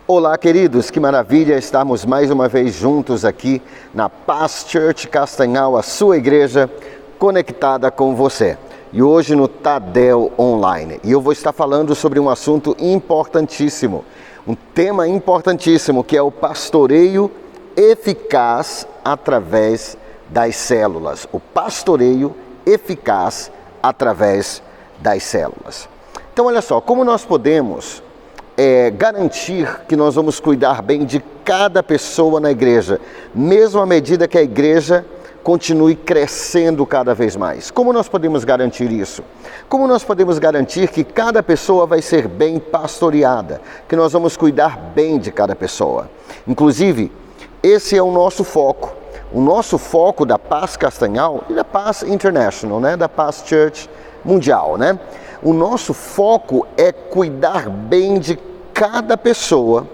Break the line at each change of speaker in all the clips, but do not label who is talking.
Olá, queridos, que maravilha estarmos mais uma vez juntos aqui na Paz Church Castanhal, a sua igreja conectada com você. E hoje no Tadel Online. E eu vou estar falando sobre um assunto importantíssimo, um tema importantíssimo, que é o pastoreio eficaz através das células. O pastoreio eficaz através das células. Então, olha só, como nós podemos garantir que nós vamos cuidar bem de cada pessoa na igreja, mesmo à medida que a igreja continue crescendo cada vez mais. Como nós podemos garantir isso? Como nós podemos garantir que cada pessoa vai ser bem pastoreada, que nós vamos cuidar bem de cada pessoa? Inclusive, esse é o nosso foco. O nosso foco da Paz Castanhal e da Paz International, né? Da Paz Church Mundial, né? O nosso foco é cuidar bem de cada pessoa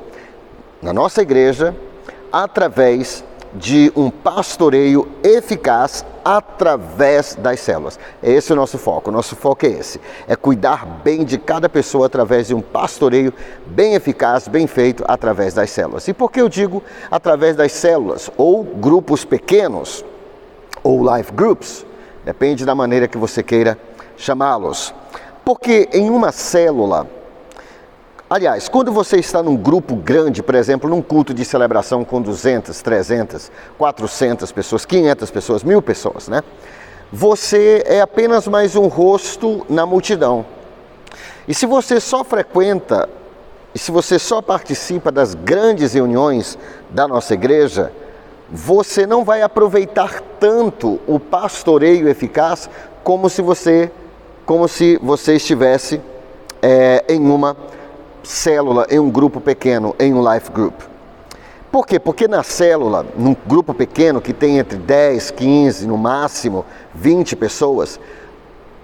na nossa igreja através de um pastoreio eficaz através das células. Esse é o nosso foco. O nosso foco é esse. É cuidar bem de cada pessoa através de um pastoreio bem eficaz, bem feito através das células. E por que eu digo através das células? Ou grupos pequenos, ou life groups, depende da maneira que você queira chamá-los. Porque em uma célula, aliás, quando você está num grupo grande, por exemplo, num culto de celebração com 200, 300, 400 pessoas, 500 pessoas, 1000 pessoas, né? Você é apenas mais um rosto na multidão. E se você só frequenta, e se você só participa das grandes reuniões da nossa igreja, você não vai aproveitar tanto o pastoreio eficaz como se você estivesse em uma célula, em um grupo pequeno, em um life group. Por quê? Porque na célula, num grupo pequeno que tem entre 10, 15, no máximo 20 pessoas,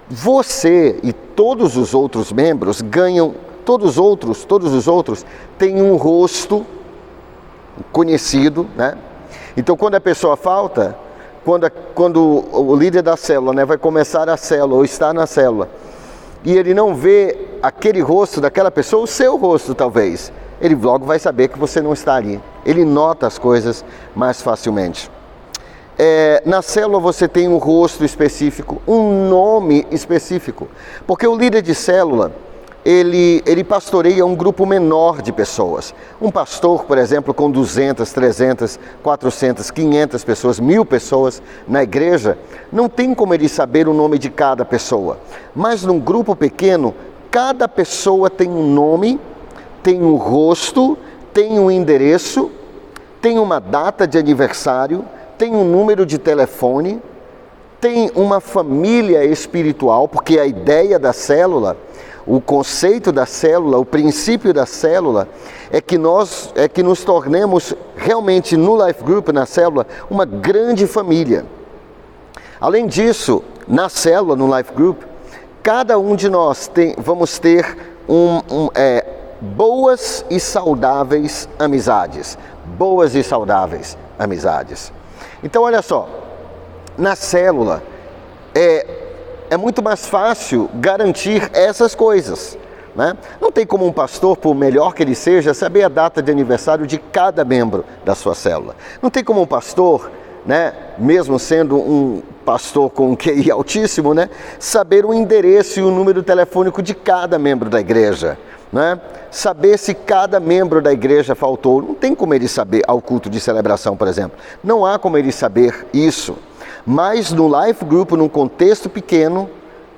você e todos os outros membros ganham, todos os outros têm um rosto conhecido, né? Então quando a pessoa falta, quando o líder da célula, né, vai começar a célula ou está na célula, e ele não vê aquele rosto daquela pessoa, o seu rosto talvez, ele logo vai saber que você não está ali. Ele nota as coisas mais facilmente. Na célula você tem um rosto específico, um nome específico, porque o líder de célula, ele pastoreia um grupo menor de pessoas. Um pastor, por exemplo, com 200, 300, 400, 500 pessoas, 1000 pessoas na igreja, não tem como ele saber o nome de cada pessoa. Mas num grupo pequeno, cada pessoa tem um nome, tem um rosto, tem um endereço, tem uma data de aniversário, tem um número de telefone, tem uma família espiritual, porque a ideia da célula, o conceito da célula, o princípio da célula é que nos tornemos realmente no life group, na célula, uma grande família. Além disso, na célula, no life group, cada um de nós vamos ter boas e saudáveis amizades. Boas e saudáveis amizades. Então, olha só, na célula é muito mais fácil garantir essas coisas, né? Não tem como um pastor, por melhor que ele seja, saber a data de aniversário de cada membro da sua célula. Não tem como um pastor, né, mesmo sendo um pastor com um QI altíssimo, né, saber o endereço e o número telefônico de cada membro da igreja, né? Saber se cada membro da igreja faltou. Não tem como ele saber ao culto de celebração, por exemplo. Não há como ele saber isso. Mas no life group, num contexto pequeno,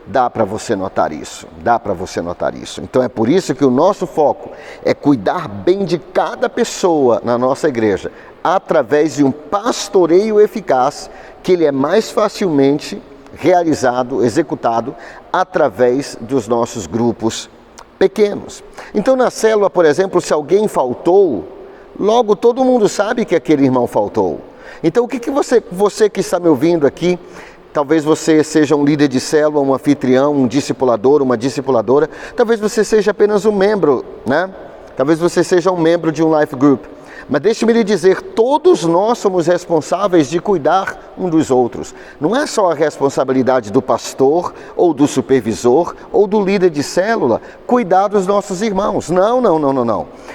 dá para você notar isso. Dá para você notar isso. Então é por isso que o nosso foco é cuidar bem de cada pessoa na nossa igreja, através de um pastoreio eficaz, que ele é mais facilmente realizado, executado, através dos nossos grupos pequenos. Então na célula, por exemplo, se alguém faltou, logo todo mundo sabe que aquele irmão faltou. Então o que você que está me ouvindo aqui, talvez você seja um líder de célula, um anfitrião, um discipulador, uma discipuladora, talvez você seja apenas um membro, né? Talvez você seja um membro de um life group. Mas deixe-me lhe dizer, todos nós somos responsáveis de cuidar um dos outros. Não é só a responsabilidade do pastor, ou do supervisor, ou do líder de célula, cuidar dos nossos irmãos. Não.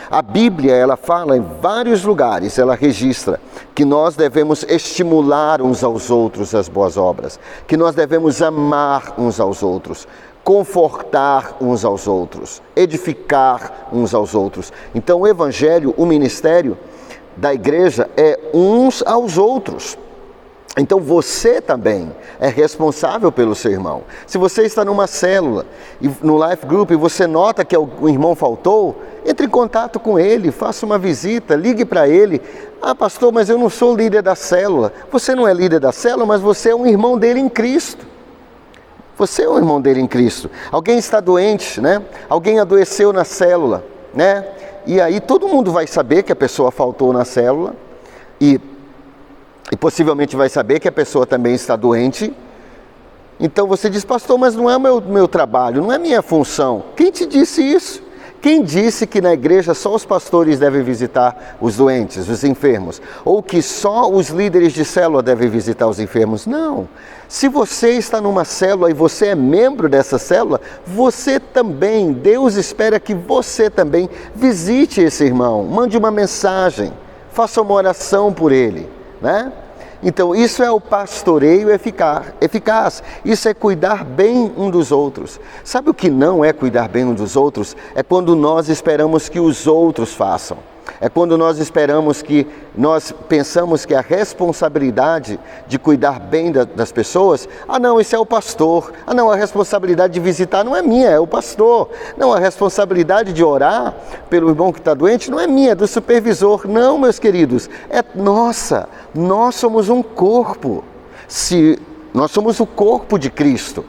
A Bíblia, ela fala em vários lugares, ela registra que nós devemos estimular uns aos outros as boas obras, que nós devemos amar uns aos outros, confortar uns aos outros, edificar uns aos outros. Então o evangelho, o ministério da igreja é uns aos outros. Então você também é responsável pelo seu irmão. Se você está numa célula, no Life Group, e você nota que o irmão faltou, entre em contato com ele, faça uma visita, ligue para ele. Ah, pastor, mas eu não sou líder da célula. Você não é líder da célula, mas você é um irmão dele em Cristo. Você é um irmão dele em Cristo. Alguém está doente, né? Alguém adoeceu na célula, né? E aí todo mundo vai saber que a pessoa faltou na célula e possivelmente vai saber que a pessoa também está doente. Então você diz, pastor, mas não é o meu trabalho, não é minha função. Quem te disse isso? Quem disse que na igreja só os pastores devem visitar os doentes, os enfermos? Ou que só os líderes de célula devem visitar os enfermos? Não. Se você está numa célula e você é membro dessa célula, você também, Deus espera que você também visite esse irmão, mande uma mensagem, faça uma oração por ele, né? Então isso é o pastoreio eficaz, isso é cuidar bem um dos outros. Sabe o que não é cuidar bem um dos outros? É quando nós esperamos que os outros façam. É quando nós pensamos que a responsabilidade de cuidar bem das pessoas, não, esse é o pastor. Não, a responsabilidade de visitar não é minha, é o pastor. Não, a responsabilidade de orar pelo irmão que está doente não é minha, é do supervisor. Não, meus queridos, é nossa. Nós somos um corpo. Nós somos o corpo de Cristo.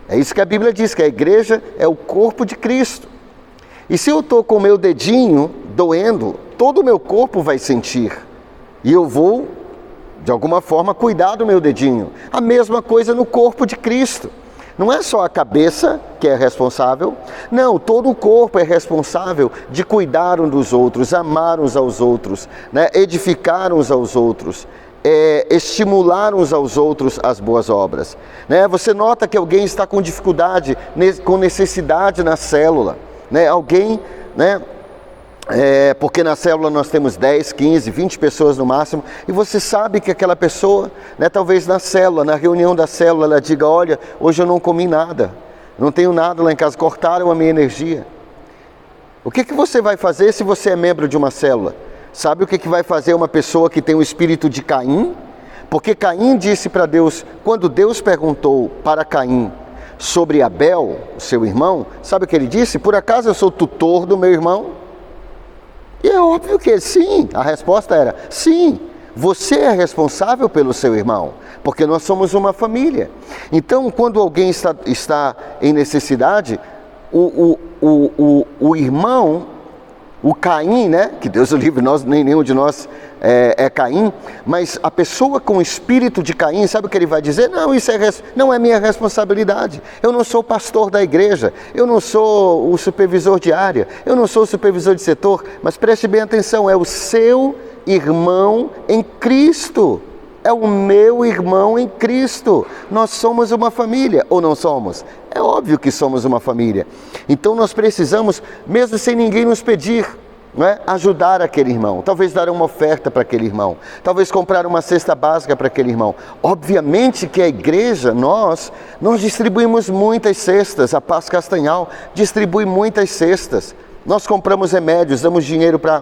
É isso que a Bíblia diz, que a igreja é o corpo de Cristo. E se eu estou com o meu dedinho doendo, todo o meu corpo vai sentir. E eu vou, de alguma forma, cuidar do meu dedinho. A mesma coisa no corpo de Cristo. Não é só a cabeça que é responsável. Não, todo o corpo é responsável de cuidar um dos outros, amar uns aos outros, né? Edificar uns aos outros. Estimular uns aos outros as boas obras, né? Você nota que alguém está com dificuldade, com necessidade na célula, né? Alguém, né? Porque na célula nós temos 10, 15, 20 pessoas no máximo, e você sabe que aquela pessoa, né, talvez na célula, na reunião da célula, ela diga, olha, hoje eu não comi nada, não tenho nada lá em casa, cortaram a minha energia. O que você vai fazer se você é membro de uma célula? Sabe o que vai fazer uma pessoa que tem o espírito de Caim? Porque Caim disse para Deus, quando Deus perguntou para Caim sobre Abel, o seu irmão, sabe o que ele disse? Por acaso eu sou tutor do meu irmão? E é óbvio que sim, a resposta era sim, você é responsável pelo seu irmão, porque nós somos uma família. Então, quando alguém está em necessidade, o irmão, o Caim, né? Que Deus o livre, nenhum de nós é Caim, mas a pessoa com o espírito de Caim, sabe o que ele vai dizer? Não, isso não é minha responsabilidade. Eu não sou o pastor da igreja, eu não sou o supervisor de área, eu não sou o supervisor de setor, mas preste bem atenção, é o seu irmão em Cristo. É o meu irmão em Cristo. Nós somos uma família, ou não somos? É óbvio que somos uma família. Então nós precisamos, mesmo sem ninguém nos pedir, não é? Ajudar aquele irmão, talvez dar uma oferta para aquele irmão, talvez comprar uma cesta básica para aquele irmão. Obviamente que a igreja, nós distribuímos muitas cestas, a Paz Castanhal distribui muitas cestas. Nós compramos remédios, damos dinheiro para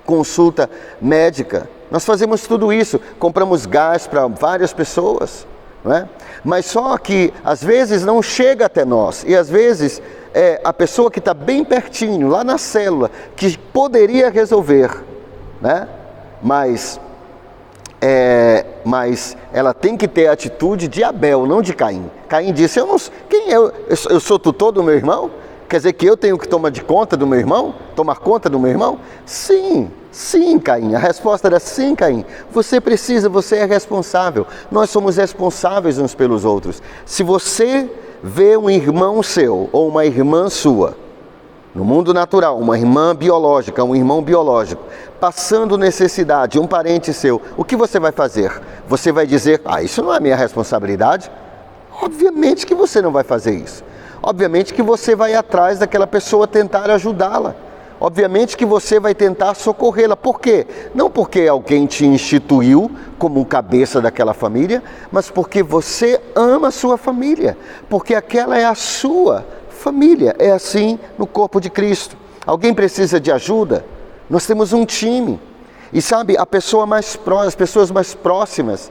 consulta médica, nós fazemos tudo isso, compramos gás para várias pessoas, não é? Mas só que às vezes não chega até nós, e às vezes a pessoa que está bem pertinho, lá na célula, que poderia resolver, né? Mas ela tem que ter a atitude de Abel, não de Caim. Caim disse, eu sou tutor do meu irmão? Quer dizer que eu tenho que tomar conta do meu irmão? Tomar conta do meu irmão? Sim, Caim. A resposta era sim, Caim. Você é responsável. Nós somos responsáveis uns pelos outros. Se você vê um irmão seu ou uma irmã sua, No mundo natural, uma irmã biológica, um irmão biológico, passando necessidade, um parente seu, o que você vai fazer? Você vai dizer, isso não é minha responsabilidade? Obviamente que você não vai fazer isso. Obviamente que você vai atrás daquela pessoa tentar ajudá-la. Obviamente que você vai tentar socorrê-la. Por quê? Não porque alguém te instituiu como um cabeça daquela família, mas porque você ama a sua família, porque aquela é a sua família. É assim no corpo de Cristo. Alguém precisa de ajuda? Nós temos um time. E sabe, as pessoas mais próximas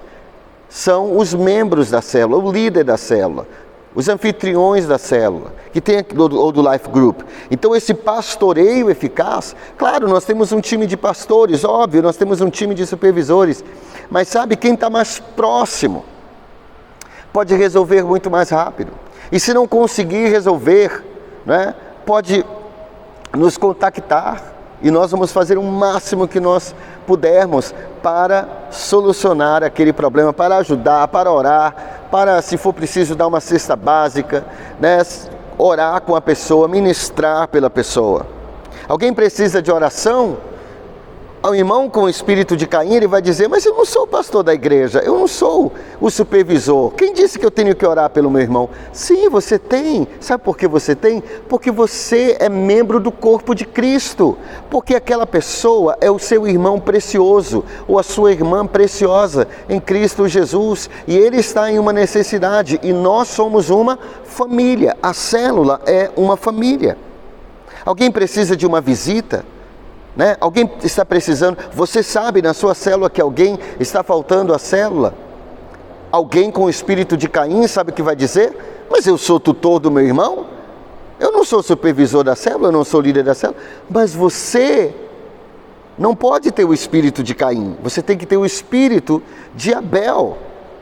são os membros da célula, o líder da célula, os anfitriões da célula, que tem ou do Life Group. Então esse pastoreio eficaz, claro, nós temos um time de pastores, óbvio, nós temos um time de supervisores, mas sabe, quem está mais próximo pode resolver muito mais rápido. E se não conseguir resolver, né, pode nos contactar e nós vamos fazer o máximo que nós pudermos para solucionar aquele problema, para ajudar, para orar, para, se for preciso, dar uma cesta básica, né, orar com a pessoa, ministrar pela pessoa. Alguém precisa de oração? Ao irmão com o espírito de Caim, ele vai dizer, mas eu não sou o pastor da igreja, eu não sou o supervisor. Quem disse que eu tenho que orar pelo meu irmão? Sim, você tem. Sabe por que você tem? Porque você é membro do corpo de Cristo. Porque aquela pessoa é o seu irmão precioso, ou a sua irmã preciosa em Cristo Jesus. E ele está em uma necessidade, e nós somos uma família. A célula é uma família. Alguém precisa de uma visita? Né? Alguém está precisando, você sabe na sua célula que alguém está faltando à célula? Alguém com o espírito de Caim sabe o que vai dizer? Mas eu sou tutor do meu irmão? Eu não sou supervisor da célula, eu não sou líder da célula. Mas você não pode ter o espírito de Caim, você tem que ter o espírito de Abel.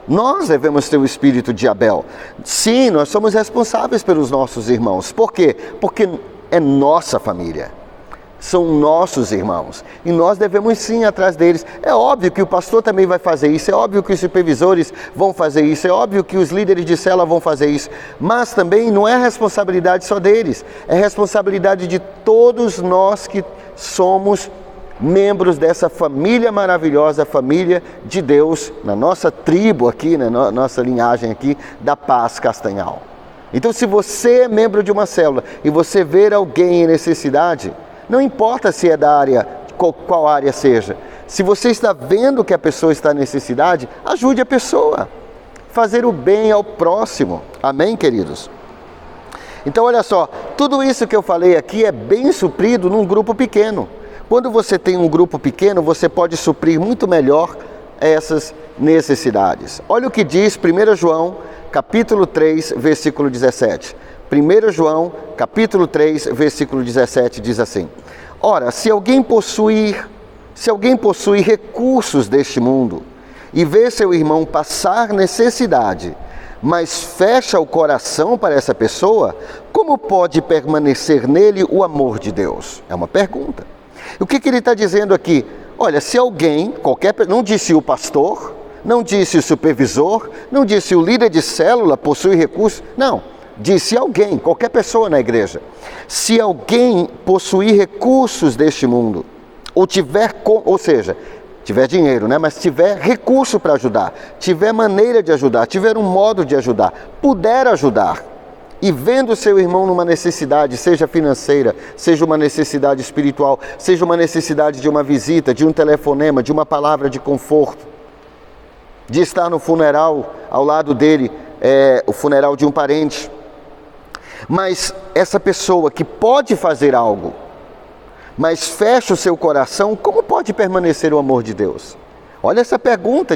Nós devemos ter o espírito de Abel. Sim, nós somos responsáveis pelos nossos irmãos. Por quê? Porque é nossa família. São nossos irmãos, e nós devemos sim ir atrás deles. É óbvio que o pastor também vai fazer isso, é óbvio que os supervisores vão fazer isso, é óbvio que os líderes de célula vão fazer isso, mas também não é responsabilidade só deles, é responsabilidade de todos nós que somos membros dessa família maravilhosa, família de Deus, na nossa tribo aqui, na nossa linhagem aqui, da Paz Castanhal. Então, se você é membro de uma célula e você ver alguém em necessidade, não importa se é da área, qual área seja. Se você está vendo que a pessoa está em necessidade, ajude a pessoa. Fazer o bem ao próximo. Amém, queridos? Então, olha só, tudo isso que eu falei aqui é bem suprido num grupo pequeno. Quando você tem um grupo pequeno, você pode suprir muito melhor essas necessidades. Olha o que diz 1 João, capítulo 3, versículo 17. 1 João, capítulo 3, versículo 17, diz assim: Ora, se alguém possuir recursos deste mundo e vê seu irmão passar necessidade, mas fecha o coração para essa pessoa, como pode permanecer nele o amor de Deus? É uma pergunta. O que ele está dizendo aqui? Olha, se alguém, não disse o pastor, não disse o supervisor, não disse o líder de célula possui recursos, não. Disse alguém, qualquer pessoa na igreja, se alguém possuir recursos deste mundo, ou tiver dinheiro, né? Mas tiver recurso para ajudar, tiver maneira de ajudar, tiver um modo de ajudar, puder ajudar, e vendo seu irmão numa necessidade, seja financeira, seja uma necessidade espiritual, seja uma necessidade de uma visita, de um telefonema, de uma palavra de conforto, de estar no funeral ao lado dele, o funeral de um parente. Mas essa pessoa que pode fazer algo, mas fecha o seu coração, como pode permanecer o amor de Deus? Olha essa pergunta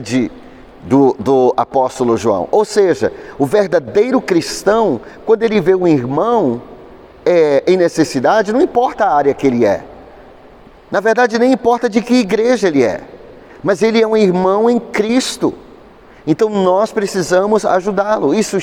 do apóstolo João. Ou seja, o verdadeiro cristão, quando ele vê um irmão em necessidade, não importa a área que ele é. Na verdade, nem importa de que igreja ele é. Mas ele é um irmão em Cristo. Então nós precisamos ajudá-lo. Isso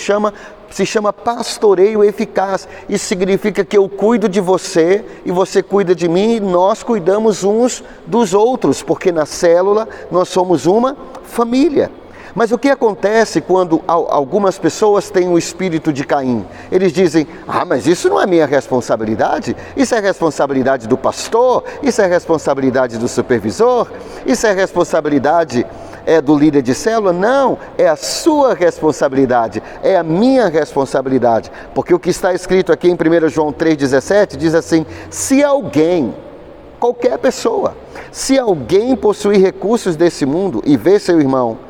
se chama pastoreio eficaz. Isso significa que eu cuido de você e você cuida de mim e nós cuidamos uns dos outros, porque na célula nós somos uma família. Mas o que acontece quando algumas pessoas têm o espírito de Caim? Eles dizem, mas isso não é minha responsabilidade, isso é responsabilidade do pastor, isso é responsabilidade do supervisor, isso é responsabilidade do líder de célula. Não, é a sua responsabilidade, é a minha responsabilidade. Porque o que está escrito aqui em 1 João 3,17 diz assim, se alguém, qualquer pessoa, se alguém possuir recursos desse mundo e vê seu irmão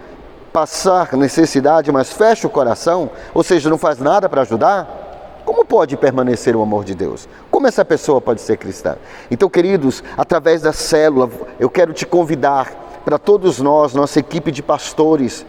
passar necessidade, mas fecha o coração, ou seja, não faz nada para ajudar, como pode permanecer o amor de Deus? Como essa pessoa pode ser cristã? Então, queridos, através da célula, eu quero te convidar para todos nós, nossa equipe de pastores,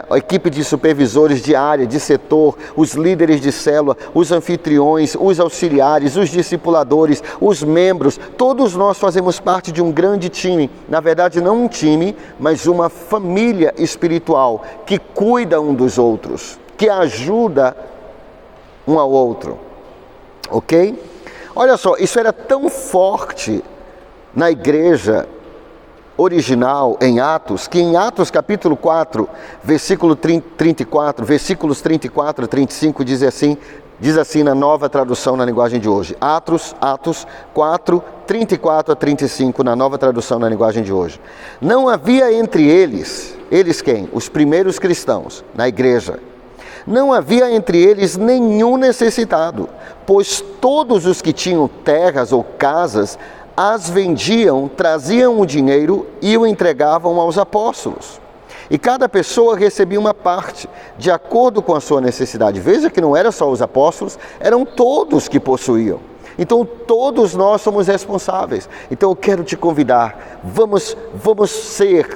a equipe de supervisores de área, de setor, os líderes de célula, os anfitriões, os auxiliares, os discipuladores, os membros, todos nós fazemos parte de um grande time. Na verdade, não um time, mas uma família espiritual que cuida um dos outros, que ajuda um ao outro. Ok? Olha só, isso era tão forte na igreja original em Atos, que em Atos capítulo 4, versículos 34 a 35, diz assim na nova tradução na linguagem de hoje. Atos 4, 34 a 35, na nova tradução na linguagem de hoje. Não havia entre eles quem? Os primeiros cristãos na igreja. Não havia entre eles nenhum necessitado, pois todos os que tinham terras ou casas as vendiam, traziam o dinheiro e o entregavam aos apóstolos. E cada pessoa recebia uma parte, de acordo com a sua necessidade. Veja que não era só os apóstolos, eram todos que possuíam. Então todos nós somos responsáveis. Então eu quero te convidar, vamos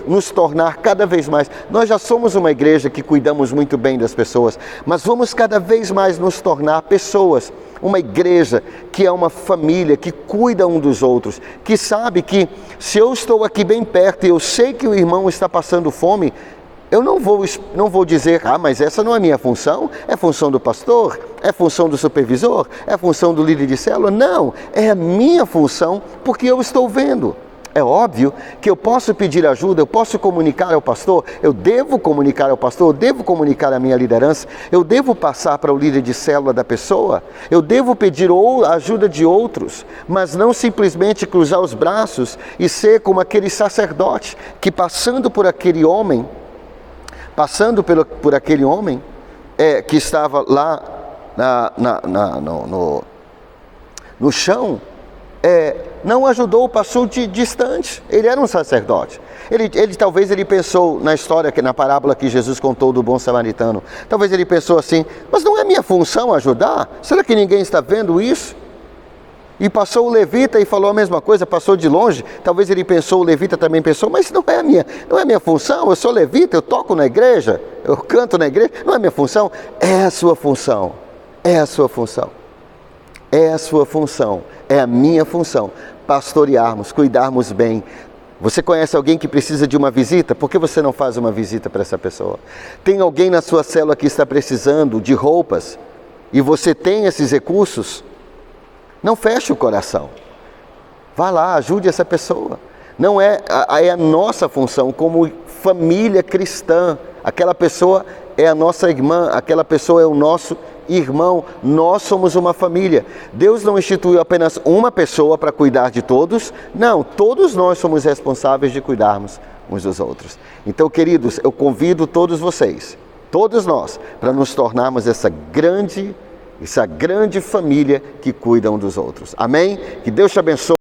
nos tornar cada vez mais. Nós já somos uma igreja que cuidamos muito bem das pessoas, mas vamos cada vez mais nos tornar pessoas. Uma igreja que é uma família, que cuida um dos outros, que sabe que se eu estou aqui bem perto e eu sei que o irmão está passando fome, eu não vou dizer, mas essa não é minha função, é função do pastor, é função do supervisor, é função do líder de célula. Não, é a minha função porque eu estou vendo. É óbvio que eu posso pedir ajuda, eu posso comunicar ao pastor, eu devo comunicar ao pastor, eu devo comunicar à minha liderança, eu devo passar para o líder de célula da pessoa, eu devo pedir a ajuda de outros, mas não simplesmente cruzar os braços e ser como aquele sacerdote que passando por aquele homem que estava lá no chão, não ajudou, passou distante. Ele era um sacerdote. Talvez ele pensou na história, na parábola que Jesus contou do bom samaritano. Talvez ele pensou assim, mas não é minha função ajudar? Será que ninguém está vendo isso? E passou o levita e falou a mesma coisa, passou de longe. Talvez ele pensou, o levita também pensou, mas não é a minha função, eu sou levita, eu toco na igreja, eu canto na igreja, não é minha função. É a sua função, é a sua função, é a sua função, é a minha função, pastorearmos, cuidarmos bem. Você conhece alguém que precisa de uma visita? Por que você não faz uma visita para essa pessoa? Tem alguém na sua célula que está precisando de roupas e você tem esses recursos? Não feche o coração. Vá lá, ajude essa pessoa. Não é a nossa função como família cristã. Aquela pessoa é a nossa irmã, aquela pessoa é o nosso irmão. Nós somos uma família. Deus não instituiu apenas uma pessoa para cuidar de todos. Não, todos nós somos responsáveis de cuidarmos uns dos outros. Então, queridos, eu convido todos vocês, todos nós, para nos tornarmos essa grande família que cuida um dos outros. Amém? Que Deus te abençoe.